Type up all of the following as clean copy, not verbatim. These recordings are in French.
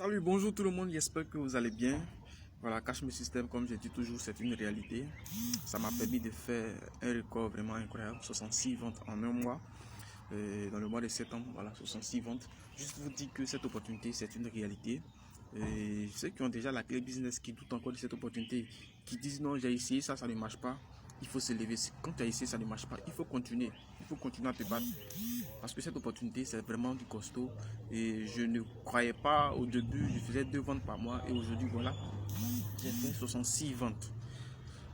Salut, bonjour tout le monde, j'espère que vous allez bien. Voilà, Cash Me System, comme je dis toujours, c'est une réalité. Ça m'a permis de faire un record vraiment incroyable, 66 ventes en un mois. Dans le mois de septembre, voilà, 66 ventes. Juste vous dire que cette opportunité, c'est une réalité. Et ceux qui ont déjà la clé business, qui doutent encore de cette opportunité, qui disent non, j'ai essayé ça, ça ne marche pas. Il faut se lever. Quand tu as essayé, ça ne marche pas. Il faut continuer. Il faut continuer à te battre. Parce que cette opportunité, c'est vraiment du costaud. Et je ne croyais pas au début, je faisais 2 ventes par mois. Et aujourd'hui, voilà, j'ai fait 66 ventes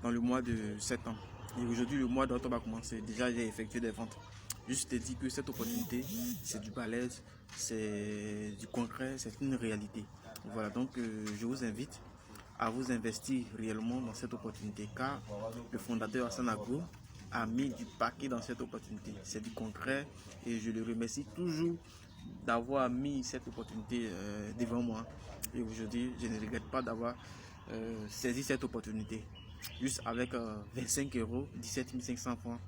dans le mois de septembre. Et aujourd'hui, le mois d'octobre a commencé. Déjà, j'ai effectué des ventes. Juste te dire que cette opportunité, c'est du balèze, c'est du concret, c'est une réalité. Voilà, donc je vous invite à vous investir réellement dans cette opportunité, car le fondateur Hassan Agro a mis du paquet dans cette opportunité. C'est du concret et je le remercie toujours d'avoir mis cette opportunité devant moi. Et aujourd'hui, je ne regrette pas d'avoir saisi cette opportunité. Juste avec 25 euros, 17 500 francs,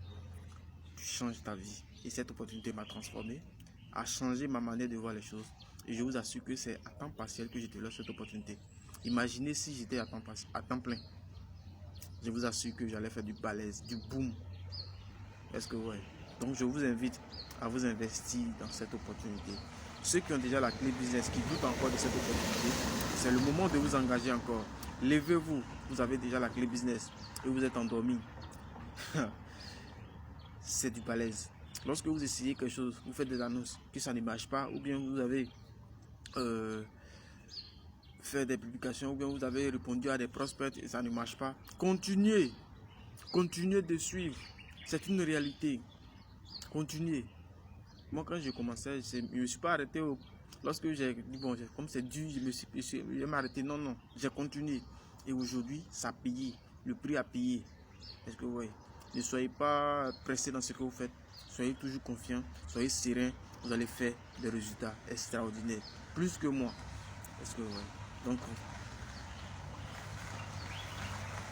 tu changes ta vie. Et cette opportunité m'a transformé, a changé ma manière de voir les choses. Et je vous assure que c'est à temps partiel que je te laisse cette opportunité. Imaginez si j'étais à temps plein. Je vous assure que j'allais faire du balèze, du boom. Est-ce que ouais? Donc je vous invite à vous investir dans cette opportunité. Ceux qui ont déjà la clé business, qui doutent encore de cette opportunité, c'est le moment de vous engager encore. Levez-vous, vous avez déjà la clé business et vous êtes endormi. C'est du balèze. Lorsque vous essayez quelque chose, vous faites des annonces, que ça ne marche pas, ou bien vous avez fait des publications, ou bien vous avez répondu à des prospects et ça ne marche pas, continuez. Continuez de suivre. C'est une réalité. Continuez. Moi, quand j'ai commencé, je ne me suis pas arrêté. Lorsque j'ai dit, bon, comme c'est dur, je vais m'arrêter. Non, non, j'ai continué. Et aujourd'hui, ça a payé. Le prix a payé. Est-ce que vous voyez? Ne soyez pas pressé dans ce que vous faites. Soyez toujours confiant. Soyez serein. Vous allez faire des résultats extraordinaires. Plus que moi. Est-ce que vous voyez? Donc,